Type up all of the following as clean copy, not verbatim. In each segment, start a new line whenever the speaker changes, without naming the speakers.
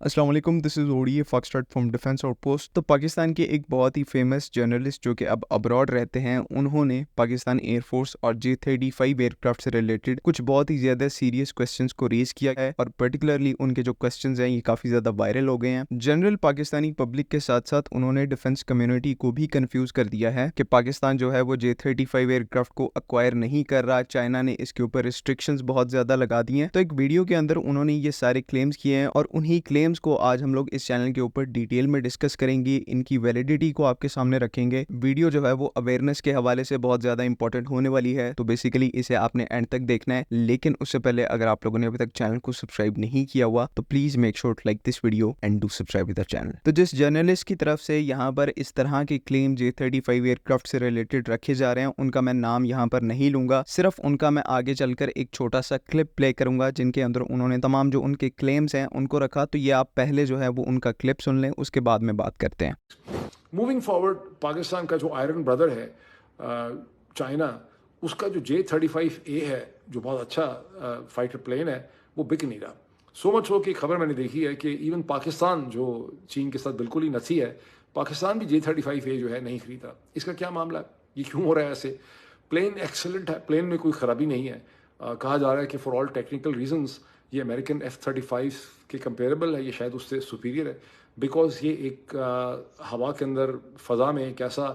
अस्सलाम वालेकुम, this is ODA foxtrot from defence outpost. तो पाकिस्तान के एक बहुत ही फेमस जर्नलिस्ट जो कि अब अब्रॉड रहते हैं, उन्होंने पाकिस्तान एयरफोर्स और J-35 एयरक्राफ्ट से रिलेटेड कुछ बहुत ही ज़्यादा सीरियस क्वेश्चंस को रेज किया है और पर्टिकुलरली उनके जो क्वेश्चंस हैं ये काफ़ी ज़्यादा वायरल हो गए हैं। जनरल पाकिस्तानी पब्लिक के साथ साथ उन्होंने डिफेंस कम्युनिटी को भी कन्फ्यूज़ कर दिया है कि पाकिस्तान जो है वो J-35 एयरक्राफ्ट को अक्वायर नहीं कर रहा, चाइना ने इसके ऊपर रिस्ट्रिक्शंस बहुत ज़्यादा लगा दी हैं। तो एक वीडियो के अंदर उन्होंने ये सारे क्लेम्स किए हैं और उन्हीं क्लेम्स को आज हम लोग इस चैनल के ऊपर डिटेल में डिस्कस करेंगे, इनकी वैलिडिटी को आपके सामने रखेंगे। वीडियो जो है वो अवेयरनेस के हवाले से बहुत ज्यादा इंपॉर्टेंट होने वाली है, तो बेसिकली इसे आपने एंड तक देखना है। लेकिन उससे पहले अगर आप लोगों ने अभी तक चैनल को सब्सक्राइब नहीं किया हुआ तो please make sure to like this video and do subscribe the channel. तो जिस जर्नलिस्ट की तरफ से यहाँ पर इस तरह के क्लेम J-35 एयरक्राफ्ट से रिलेटेड रखे जा रहे हैं, उनका मैं नाम यहाँ पर नहीं लूंगा, सिर्फ उनका मैं आगे चलकर एक छोटा सा क्लिप प्ले करूंगा जिनके अंदर उन्होंने तमाम जो उनके क्लेम्स हैं उनको रखा। तो ये आप पहले जो है वो उनका क्लिप सुन लें, उसके बाद में बात करते हैं।
मूविंग फॉरवर्ड, पाकिस्तान का जो आयरन ब्रदर है चाइना, उसका जो J-35A है जो बहुत अच्छा फाइटर प्लेन है, वो बिक नहीं रहा। सो मच हो कि खबर मैंने देखी है कि इवन पाकिस्तान जो चीन के साथ बिल्कुल ही नसी है, पाकिस्तान भी J-35A जो है नहीं खरीदा। इसका क्या मामला है? ये क्यों हो रहा है ऐसे? प्लेन एक्सेलेंट है, प्लेन में कोई ख़राबी नहीं है। कहा जा रहा है कि फॉर ऑल टेक्निकल रीजंस ये अमेरिकन F-35 के कंपेरेबल है, ये शायद उससे सुपीरियर है, बिकॉज ये एक हवा के अंदर फ़ज़ा में एक ऐसा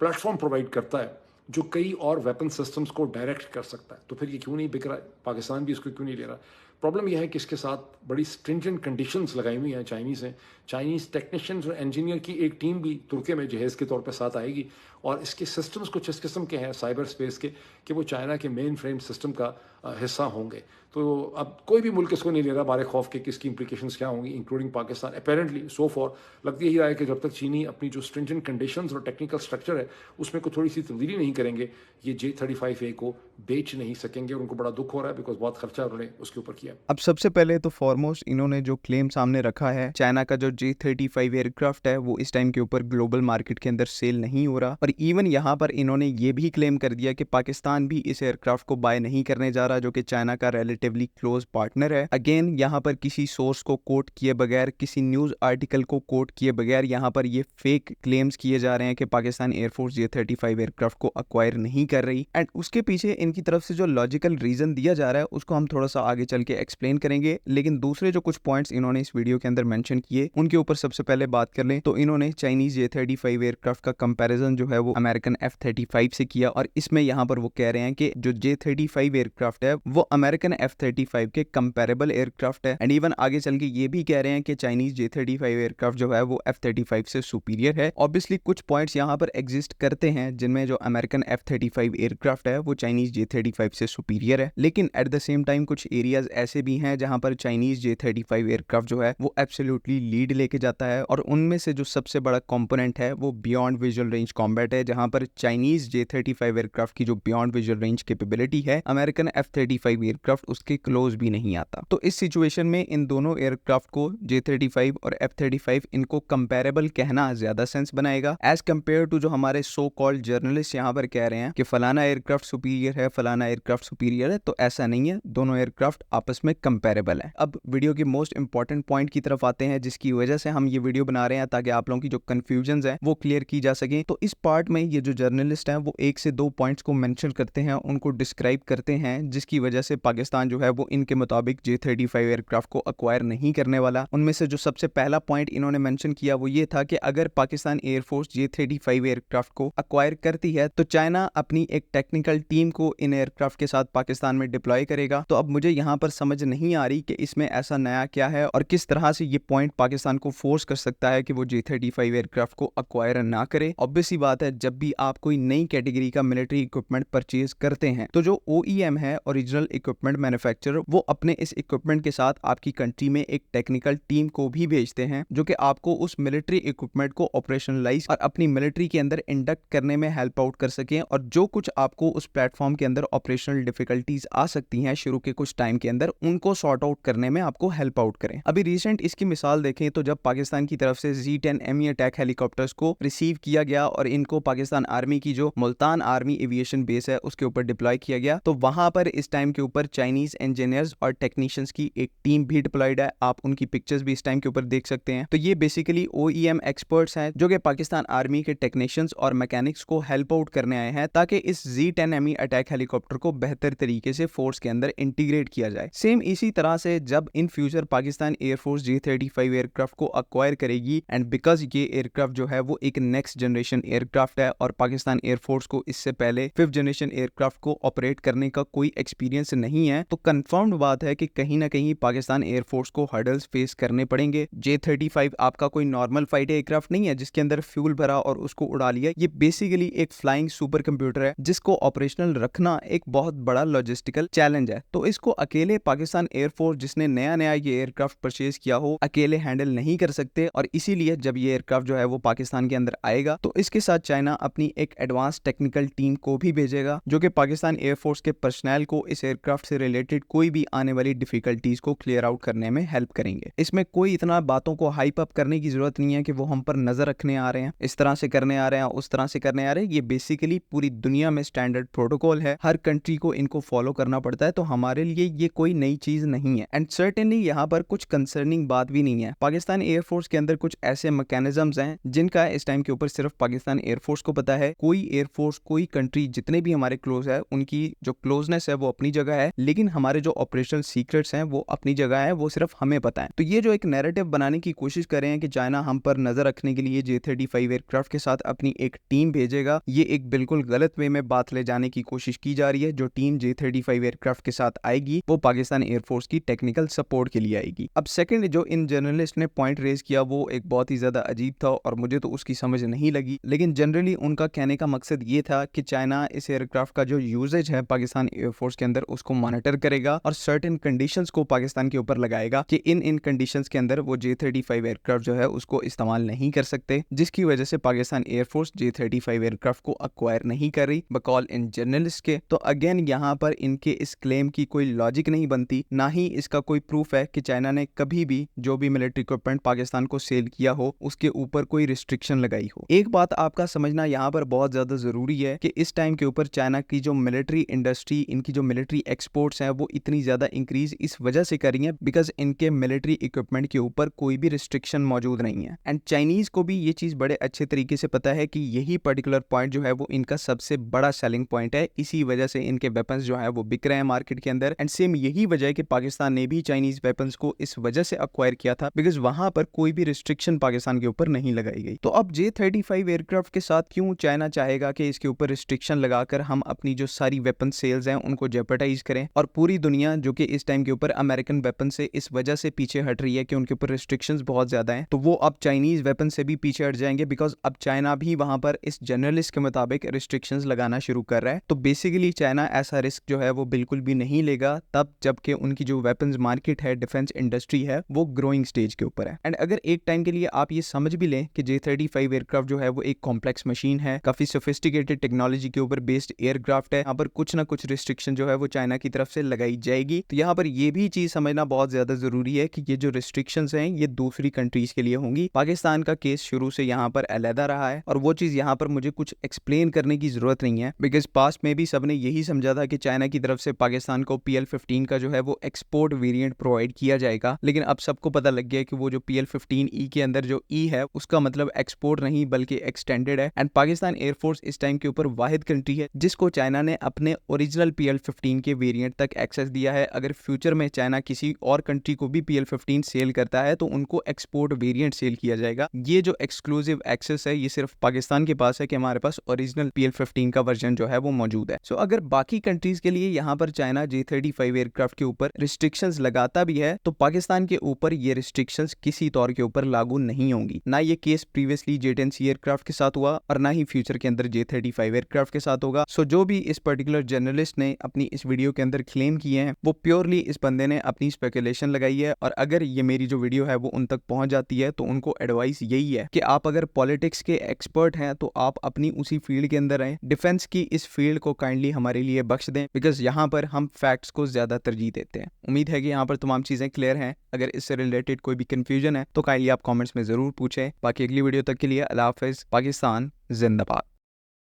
प्लेटफॉर्म प्रोवाइड करता है जो कई और वेपन सिस्टम्स को डायरेक्ट कर सकता है। तो फिर ये क्यों नहीं बिक रहा है? पाकिस्तान भी इसको क्यों नहीं ले रहा? प्रॉब्लम यह है कि इसके साथ बड़ी स्ट्रिंजेंट कंडीशंस लगाई हुई हैं चाइनीज़ हैं। चाइनीज़ टेक्नीशियंस और इंजीनियर की एक टीम भी तुर्की में जहेज़ के तौर पर साथ आएगी, और इसके सिस्टम्स कुछ इस किस्म के हैं साइबर स्पेस के कि वो चाइना के मेन फ्रेम सिस्टम का हिस्सा होंगे। तो अब कोई भी मुल्क इसको नहीं ले रहा, बारे खौफ के कि इसकी इंप्लीकेशंस क्या होंगी, including Pakistan. Apparently so for लगती यही रहा है कि जब तक चीनी अपनी जो स्ट्रिंजेंट कंडीशंस और टेक्निकल स्ट्रक्चर है उसमें कोई थोड़ी सी तब्दीली नहीं करेंगे, ये J-35A को बेच नहीं सकेंगे। और उनको बड़ा दुख हो रहा है बिकॉज बहुत खर्चा उन्होंने उसके ऊपर किया।
अब सबसे पहले तो फॉरमोस्ट इन्होंने जो क्लेम सामने रखा है, चाइना का जो J-35 एयरक्राफ्ट है वो इस टाइम के ऊपर ग्लोबल मार्केट के अंदर सेल नहीं हो रहा। और इवन यहाँ पर इन्होंने ये भी क्लेम कर दिया कि पाकिस्तान भी इस एयरक्राफ्ट को बाय नहीं करने जा रहा, जो कि चाइना का रिलेटिवली क्लोज पार्टनर है। अगेन यहाँ पर किसी सोर्स को कोट किए बगैर, किसी न्यूज आर्टिकल को कोट किए बगैर यहाँ पर ये फेक क्लेम्स किए जा रहे हैं कि पाकिस्तान एयरफोर्स J-35 एयरक्राफ्ट को अक्वायर नहीं कर रही। एंड उसके पीछे इनकी तरफ से जो लॉजिकल रीजन दिया जा रहा है उसको हम थोड़ा सा आगे चल के एक्सप्लेन करेंगे। लेकिन दूसरे जो कुछ पॉइंट्स इन्होंने इस वीडियो के अंदर मेंशन किए उनके ऊपर सबसे पहले बात कर लें तो इन्होंने चाइनीज J-35 एयरक्राफ्ट का कंपैरिजन जो है वो अमेरिकन F-35 से किया, और इसमें यहाँ पर वो कह रहे हैं कि जो J-35 एयरक्राफ्ट है वो अमेरिकन F-35 के कंपेरेबल एयरक्राफ्ट है। एंड इवन आगे चल के ये भी कह रहे हैं कि चाइनीज J-35 एयरक्राफ्ट जो है वो F-35 से सुपीरियर है। ऑब्वियसली कुछ पॉइंट्स यहाँ पर एग्जिस्ट करते हैं जिनमें जो अमेरिकन F-35 एयरक्राफ्ट है वो चाइनीज J-35 से सुपीरियर है, लेकिन एट द सेम टाइम कुछ एरियाज ऐसे भी हैं जहां पर चाइनीज J-35 एयरक्राफ्ट जो है वो एब्सोल्युटली लीड लेके जाता है। और उनमें से जो सबसे बड़ा कंपोनेंट है वो बियॉन्ड विजुअल रेंज कॉम्बैट है, जहां पर चाइनीज J-35 एयरक्राफ्ट की जो बियॉन्ड विजुअल रेंज कैपेबिलिटी है अमेरिकन F-35 एयरक्राफ्ट उसके क्लोज भी नहीं आता। तो इस सिचुएशन में इन दोनों एयरक्राफ्ट को J-35 और F-35 इनको कंपेरेबल कहना ज्यादा सेंस बनाएगा एज कम्पेयर टू जो हमारे सो कॉल्ड जर्नलिस्ट यहाँ पर कह रहे हैं कि फलाना एयरक्राफ्ट सुपीरियर है, फलाना एयरक्राफ्ट सुपीरियर है। तो ऐसा नहीं है, दोनों एयरक्राफ्ट आपस में कंपेरेबल है। अब वीडियो के मोस्ट इंपॉर्टेंट पॉइंट की तरफ आते हैं जिसकी वजह से हम ये वीडियो बना रहे हैं, ताकि आप लोगों की जो कंफ्यूजन है वो क्लियर की जा सके। तो इस पार्ट में ये जो जर्नलिस्ट हैं वो 1 से 2 पॉइंट्स को मेंशन करते हैं, उनको डिस्क्राइब करते हैं, जिसकी वजह से पाकिस्तान जो है वो इनके मुताबिक J-35 एयरक्राफ्ट को अक्वायर नहीं करने वाला। उनमें से जो सबसे पहला पॉइंट इन्होंने मेंशन किया वो ये था कि अगर पाकिस्तान एयरफोर्स J-35 एयरक्राफ्ट को अक्वायर करती है तो चाइना अपनी एक टेक्निकल टीम को इन एयरक्राफ्ट के साथ पाकिस्तान में डिप्लॉय करेगा। तो अब मुझे यहाँ पर समझ नहीं आ रही कि इसमें ऐसा नया क्या है और किस तरह से ये पॉइंट पाकिस्तान को फोर्स कर सकता है कि वो J-35 एयरक्राफ्ट को अक्वायर ना करे। ऑब्वियस सी बात है, जब भी आप कोई नई कैटेगरी का मिलिट्री इक्विपमेंट परचेज करते हैं तो जो OEM है, ओरिजिनल इक्विपमेंट मैन्युफैक्चरर, वो अपने इस इक्विपमेंट के साथ आपकी कंट्री में एक टेक्निकल टीम को भी भेजते हैं जो कि आपको उस मिलिट्री इक्विपमेंट को ऑपरेशनलाइज और अपनी मिलिट्री के अंदर इंडक्ट करने में हेल्प आउट कर सकें, और जो कुछ आपको उस प्लेटफॉर्म के अंदर ऑपरेशनल डिफिकल्टीज आ सकती हैं शुरू के कुछ टाइम के अंदर, उनको सॉर्ट आउट करने में आपको हेल्प आउट करें। अभी रिसेंट इसकी मिसाल देखें तो जब पाकिस्तान की तरफ से Z-10 अटैक हेलीकॉप्टर्स को रिसीव किया गया और इनको पाकिस्तान आर्मी की जो मुल्तान आर्मी एविएशन बेस है उसके ऊपर डिप्लॉय किया गया, तो वहां पर इस टाइम के ऊपर चाइनीज इंजीनियर्स और टेक्नीशियंस की एक टीम भी डिप्लॉयड है। आप उनकी पिक्चर्स भी इस टाइम के ऊपर देख सकते हैं। तो ये बेसिकली OEM एक्सपर्ट्स हैं जो कि पाकिस्तान आर्मी के टेक्नीशियंस और मैकेनिक्स को हेल्प आउट करने आए हैं ताकि इस Z-10ME अटैक हेलीकॉप्टर को बेहतर तरीके से फोर्स के अंदर इंटीग्रेट किया जाए। सेम इसी तरह से जब in future Pakistan air force J-35 aircraft को अक्वायर करेगी, एंड बिकॉज ये एयरक्राफ्ट जो है वो एक नेक्स्ट जनरेशन एयरक्राफ्ट है और पाकिस्तान एयरफोर्स को इससे पहले 5th जनरेशन एयरक्राफ्ट को ऑपरेट करने का कोई एक्सपीरियंस नहीं है, तो कंफर्म्ड बात है कि कहीं ना कहीं पाकिस्तान एयरफोर्स को हर्डल्स फेस करने पड़ेंगे। J-35 आपका कोई नॉर्मल फाइट एयरक्राफ्ट नहीं है जिसके अंदर फ्यूल भरा और उसको उड़ा लिया। ये बेसिकली एक फ्लाइंग सुपर कंप्यूटर है जिसको ऑपरेशनल रखना एक बहुत बड़ा लॉजिस्टिकल चैलेंज है। तो इसको अकेले पाकिस्तान एयरफोर्स जिसने नया नया ये एयरक्राफ्ट परचेज किया हो अकेले हैंडल नहीं कर सकते, और इसीलिए जब ये एयरक्राफ्ट जो है वो पाकिस्तान के अंदर आएगा तो इसके साथ चाइना अपनी एक एडवांस टेक्निकल टीम को भी भेजेगा जो कि पाकिस्तान एयरफोर्स के पर्सनल को इस एयरक्राफ्ट से रिलेटेड कोई भी आने वाली डिफिकल्टीज को क्लियर आउट करने में हेल्प करेंगे। इसमें कोई इतना बातों को हाइप अप करने की जरूरत नहीं है कि वो हम पर नजर रखने आ रहे हैं, इस तरह से करने आ रहे हैं, उस तरह से करने आ रहे हैं। ये बेसिकली पूरी दुनिया में स्टैंडर्ड प्रोटोकॉल है, हर कंट्री को इनको फॉलो करना पड़ता है, तो हमारे लिए ये कोई नई चीज नहीं है। एंड सर्टेनली यहाँ पर कुछ कंसर्निंग बात भी नहीं है। पाकिस्तान एयरफोर्स के अंदर कुछ ऐसे मैकेनिज्म्स हैं जिनका इस टाइम के ऊपर सिर्फ पाकिस्तान एयरफोर्स को पता है। कोई एयरफोर्स, कोई कंट्री जितने भी हमारे क्लोज है उनकी जो क्लोजनेस है वो अपनी जगह है, लेकिन हमारे जो ऑपरेशनल सीक्रेट्स हैं वो अपनी जगह है, वो सिर्फ हमें पता है। तो ये जो एक नैरेटिव बनाने की कोशिश कर रहे हैं कि चाइना हम पर नजर रखने के लिए J-35 एयरक्राफ्ट के साथ अपनी एक टीम भेजेगा, ये एक बिल्कुल गलत वे में बात ले जाने की कोशिश की जा रही है। जो टीम J-35 एयरक्राफ्ट के साथ आएगी वो पाकिस्तान एयरफोर्स की टेक्निकल सपोर्ट के लिए आएगी। अब सेकंड जो इन जर्नलिस्ट ने पॉइंट रेज किया वो एक बहुत ही ज्यादा अजीब था और मुझे तो उसकी समझ नहीं लगी, लेकिन जनरली उनका कहने का मकसद ये था कि चाइना इस एयरक्राफ्ट का जो यूजेज है पाकिस्तान एयरफोर्स के अंदर उसको मॉनिटर करेगा और सर्टेन कंडीशंस को पाकिस्तान के ऊपर लगाएगा कि इन कंडीशंस के अंदर वो J-35 एयरक्राफ्ट जो है उसको इस्तेमाल नहीं कर सकते, जिसकी वजह से पाकिस्तान एयरफोर्स J-35 एयरक्राफ्ट को अक्वायर नहीं कर रही बकॉल इन जर्नलिस्ट के। तो अगेन यहाँ पर इनके इस क्लेम की कोई लॉजिक नहीं बनती, ना ही इसका कोई प्रूफ है कि चाइना ने कभी भी जो भी मिलिट्री इक्विपमेंट पाकिस्तान को सेल किया हो उसके ऊपर कोई रिस्ट्रिक्शन लगाई हो। एक बात आपका समझना यहाँ पर बहुत ज्यादा जरूरी है कि इस टाइम के ऊपर चाइना की जो मिलिट्री इंडस्ट्री, इनकी जो मिलिट्री एक्सपोर्ट्स हैं वो इतनी ज्यादा इंक्रीज इस वजह से कर रही है बिकॉज इनके मिलिट्री इक्विपमेंट के ऊपर कोई भी रिस्ट्रिक्शन मौजूद नहीं है। एंड चाइनीज को भी ये चीज बड़े अच्छे तरीके से पता है कि यही पर्टिकुलर पॉइंट जो है वो इनका सबसे बड़ा सेलिंग पॉइंट है, इसी वजह से इनके वेपन्स जो है वो बिक रहे हैं मार्केट के अंदर। एंड सेम यही वजह है कि पाकिस्तान ने भी चाइनीज वेपन्स को इस वजह से अक्वायर किया था बिकॉज वहां पर कोई भी रिस्ट्रिक्शन पाकिस्तान के ऊपर नहीं लगाई गई। तो अब J-35 एयरक्राफ्ट के साथ क्यों चाइना चाहेगा कि इसके ऊपर रिस्ट्रिक्शन लगाकर हम अपनी जो सारी वेपन सेल्स हैं उनको जेपरटाइज करें, और पूरी दुनिया जो कि इस टाइम के ऊपर अमेरिकन वेपन से इस वजह से पीछे हट रही है कि उनके ऊपर रिस्ट्रिक्शंस बहुत ज्यादा हैं, तो वो अब चाइनीज वेपन से भी पीछे हट जाएंगे बिकॉज अब चाइना भी वहां पर इस जर्नलिस्ट के मुताबिक रिस्ट्रिक्शंस लगाना शुरू कर रहा है। तो बेसिकली चाइना ऐसा रिस्क जो है वो बिल्कुल भी नहीं लेगा तब जबकि उनकी जो वेपन्स मार्केट है, डिफेंस इंडस्ट्री है, वो ग्रोइंग स्टेज के ऊपर है। एंड अगर एक टाइम के लिए आप ये समझ भी लें कि J-35 एयरक्राफ्ट जो है वो एक कॉम्प्लेक्स मशीन है, काफी सोफिस्टिकेटेड टेक्नोलॉजी के ऊपर बेस्ड एयरक्राफ्ट है, यहाँ पर कुछ ना कुछ रिस्ट्रिक्शन जो है वो चाइना की तरफ से लगाई जाएगी। तो यहाँ पर ये भी चीज समझना बहुत ज्यादा जरूरी है कि ये जो रिस्ट्रिक्शंस हैं ये दूसरी कंट्रीज के लिए होंगी। पाकिस्तान का केस शुरू से यहाँ पर अलहदा रहा है और वो चीज यहाँ पर मुझे कुछ एक्सप्लेन करने की जरूरत नहीं है बिकॉज पास्ट में भी सबने यही समझा था कि चाइना की तरफ से पाकिस्तान को PL-15 का जो है वो एक्सपोर्ट वेरिएंट प्रोवाइड किया जाएगा, लेकिन अब सबको पता लग गया कि वो जो PL-15E के अंदर जो E है उसका मतलब एक्सपोर्ट नहीं बल्कि एक्सटेंडेड है। एंड पाकिस्तान एयरफोर्स इस टाइम के ऊपर वाहिद कंट्री है जिसको चाइना ने अपने ओरिजिनल PL-15 के वेरिएंट तक एक्सेस दिया है। अगर फ्यूचर में चाइना किसी और कंट्री को भी PL-15 सेल करता है तो उनको एक्सपोर्ट वेरिएंट सेल किया जाएगा। ये जो एक्सक्लूसिव एक्सेस है ये सिर्फ पाकिस्तान के पास है कि हमारे पास ओरिजिनल PL-15 का वर्जन जो है वो मौजूद है। सो अगर बाकी कंट्रीज के लिए यहाँ पर चाइना J-35 एयरक्राफ्ट के ऊपर रिस्ट्रिक्शंस लगाता भी है तो पाकिस्तान के ऊपर ये रिस्ट्रिक्शंस किसी तौर के ऊपर लागू नहीं होंगी। ना ये केस प्रीवियसली J-10C एयरक्राफ्ट के साथ हुआ और ना ही फ्यूचर के अंदर J-35 एयरक्राफ्ट के साथ होगा। सो जो भी इस पर्टिकुलर जर्नलिस्ट ने अपनी इस वीडियो के अंदर क्लेम किए हैं वो प्योरली इस बंदे ने अपनी स्पेकुलेशन लगाई है, और अगर ये मेरी जो वीडियो है वो उन तक पहुंच जाती है तो उनको एडवाइस यही है कि आप अगर पॉलिटिक्स के एक्सपर्ट हैं तो आप अपनी उसी फील्ड के अंदर रहें, डिफेंस की इस फील्ड को काइंडली हमारे लिए बख्श दें बिकॉज यहाँ पर हम फैक्ट्स को ज्यादा तरजीह देते हैं। उम्मीद है कि यहाँ पर तमाम चीजें क्लियर हैं। अगर इससे रिलेटेड कोई भी कंफ्यूजन है तो काइंडली आप कमेंट्स में जरूर पूछें। बाकी अगली वीडियो तक के लिए अल्लाह हाफिज। पाकिस्तान जिंदाबाद।